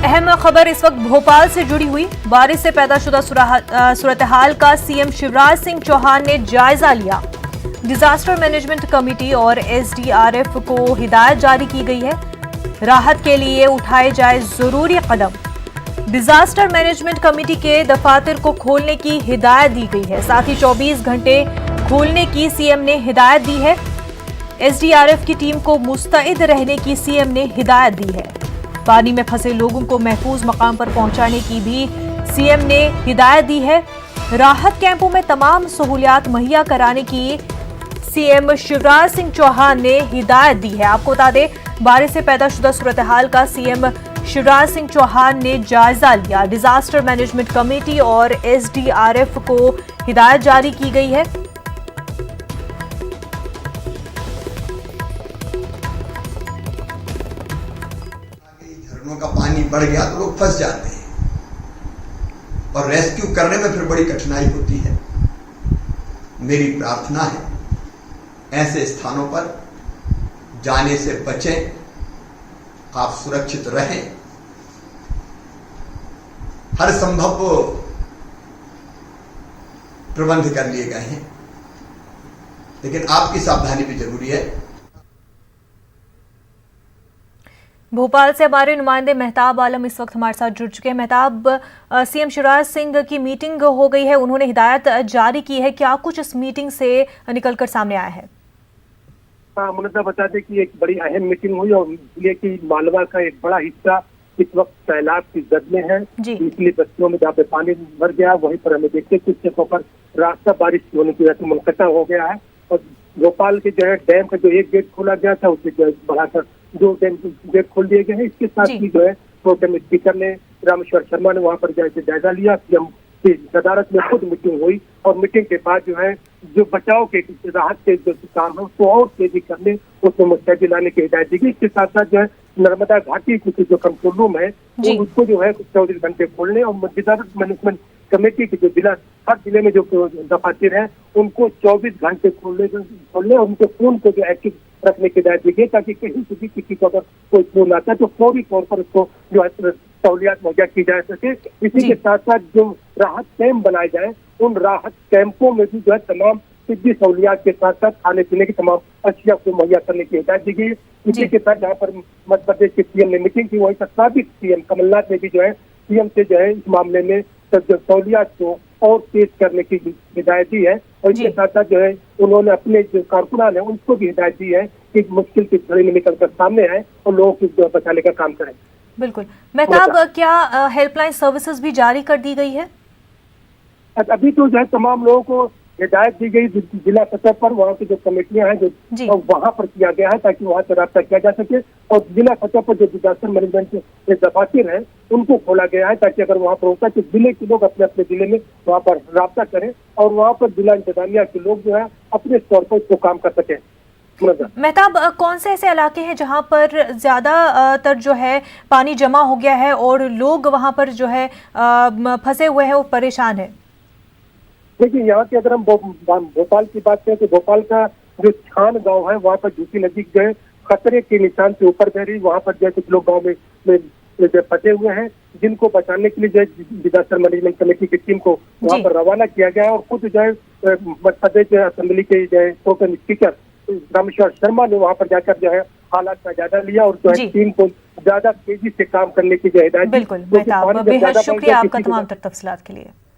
अहम खबर इस वक्त भोपाल से जुड़ी हुई। बारिश से पैदाशुदा सूरत हाल का सीएम शिवराज सिंह चौहान ने जायजा लिया। डिजास्टर मैनेजमेंट कमेटी और एसडीआरएफ को हिदायत जारी की गई है, राहत के लिए उठाए जाए जरूरी कदम। डिजास्टर मैनेजमेंट कमेटी के दफातर को खोलने की हिदायत दी गई है, साथ ही 24 घंटे खोलने की सीएम ने हिदायत दी है। एसडीआरएफ की टीम को मुस्तैद रहने की सीएम ने हिदायत दी है। पानी में फंसे लोगों को महफूज मकाम पर पहुंचाने की भी सीएम ने हिदायत दी है। राहत कैंपों में तमाम सहूलियात मुहैया कराने की सीएम शिवराज सिंह चौहान ने हिदायत दी है। आपको बता दें, बारिश से पैदाशुदा सूरत हाल का सीएम शिवराज सिंह चौहान ने जायजा लिया। डिजास्टर मैनेजमेंट कमेटी और एसडीआरएफ को हिदायत जारी की गई है। झरनों का पानी बढ़ गया तो लोग फंस जाते हैं और रेस्क्यू करने में फिर बड़ी कठिनाई होती है। मेरी प्रार्थना है, ऐसे स्थानों पर जाने से बचें, आप सुरक्षित रहें। हर संभव प्रबंध कर लिए गए हैं, लेकिन आपकी सावधानी भी जरूरी है। भोपाल से हमारे नुमाइंदे मेहताब आलम इस वक्त हमारे साथ जुड़ चुके हैं। मेहताब, सीएम शिवराज सिंह की मीटिंग हो गई है, उन्होंने हिदायत जारी की है, क्या कुछ इस मीटिंग से निकलकर सामने आया है? मुन्ना बता दें कि एक बड़ी अहम मीटिंग हुई और जिले की मालवा का एक बड़ा हिस्सा इस वक्त सैलाब की जद में है। इसलिए बस्तियों में जहाँ पे पानी भर गया, वहीं पर हमें देखते कुछ जगहों पर रास्ता बारिश होने की वजह से मुनक़ता हो गया है। और भोपाल के जो है डैम का जो एक गेट खोला गया था, उसे जो है बढ़ाकर 2 डैम गेट खोल दिए गए हैं। इसके साथ ही जो है प्रोटेम स्पीकर ने रामेश्वर शर्मा ने वहाँ पर जायजा लिया। सीएम की सदारत में खुद मीटिंग हुई और मीटिंग के बाद जो है जो बचाव के राहत के जो काम है उसको और तेजी करने, उसमें मुस्तैदी लाने की हिदायत दी गई। इसके साथ साथ जो है नर्मदा घाटी की जो कंट्रोल रूम है उसको जो है 24 घंटे खोलने और डिजास्टर मैनेजमेंट कमेटी के जो जिला हर जिले में जो दफातर है उनको 24 घंटे खोलने और उनके फोन को जो एक्टिव रखने की हिदायत दी गई, ताकि कहीं से भी किसी को अगर कोई फोन आता है तो फौरी तौर पर उसको जो है सहूलियात मुहैया की जा सके। इसी के साथ साथ जो राहत कैंप बनाए जाए, उन राहत कैंपों में भी जो है तमाम तिब्बी सहूलियात के साथ साथ खाने पीने की तमाम अशिया को मुहैया करने की हिदायत दी गई। इसी के साथ जहाँ पर मध्य प्रदेश के सीएम ने मीटिंग की, वहीं पर साबिक सीएम कमलनाथ ने भी जो है सीएम से जो है इस मामले में सहूलियात को और तेज करने की हिदायत दी है। और इसके साथ साथ जो है उन्होंने अपने जो कारकुनान है उनको भी हिदायत दी है कि मुश्किल की घड़ी में निकलकर सामने आए और लोगों को बचाने का काम करें। बिल्कुल। मेहताब, क्या हेल्पलाइन सर्विसेज भी जारी कर दी गई है? अभी तो जो है तमाम लोगों को हिदायत दी गई जिला सतह पर, वहाँ की जो कमेटियां हैं जो वहाँ पर किया गया है ताकि वहाँ से रास्ता किया जा सके। और जिला सतह पर जो डिजास्टर मैनेजमेंट के दफातर है उनको खोला गया है ताकि अगर वहाँ पर होता है तो जिले के लोग अपने अपने जिले में वहाँ पर रास्ता करें और वहाँ पर जिला इंतजामिया के लोग जो है अपने तौर पर उसको काम कर सकें। मेहताब, कौन से ऐसे इलाके हैं जहां पर ज्यादातर जो है पानी जमा हो गया है और लोग वहां पर जो है फंसे हुए हैं, वो परेशान है? देखिए, यहाँ की अगर हम भोपाल की बात करें तो भोपाल का जो छान गांव है वहाँ पर झूठी नदी जो है खतरे के निशान से ऊपर बह रही, वहाँ पर जो है कुछ लोग गाँव में फंसे हुए हैं, जिनको बचाने के लिए जो है डिजास्टर मैनेजमेंट कमेटी की टीम को वहाँ पर रवाना किया गया है। और खुद जो है मध्य प्रदेश असेंबली के जो है प्रोटेम स्पीकर रामेश्वर शर्मा ने वहाँ पर जाकर जो है हालात का जायजा लिया और जो है टीम को ज्यादा तेजी से काम करने की जो हिदायत। बिल्कुल, बेहद शुक्रिया आपका तमाम तफसीलात के लिए।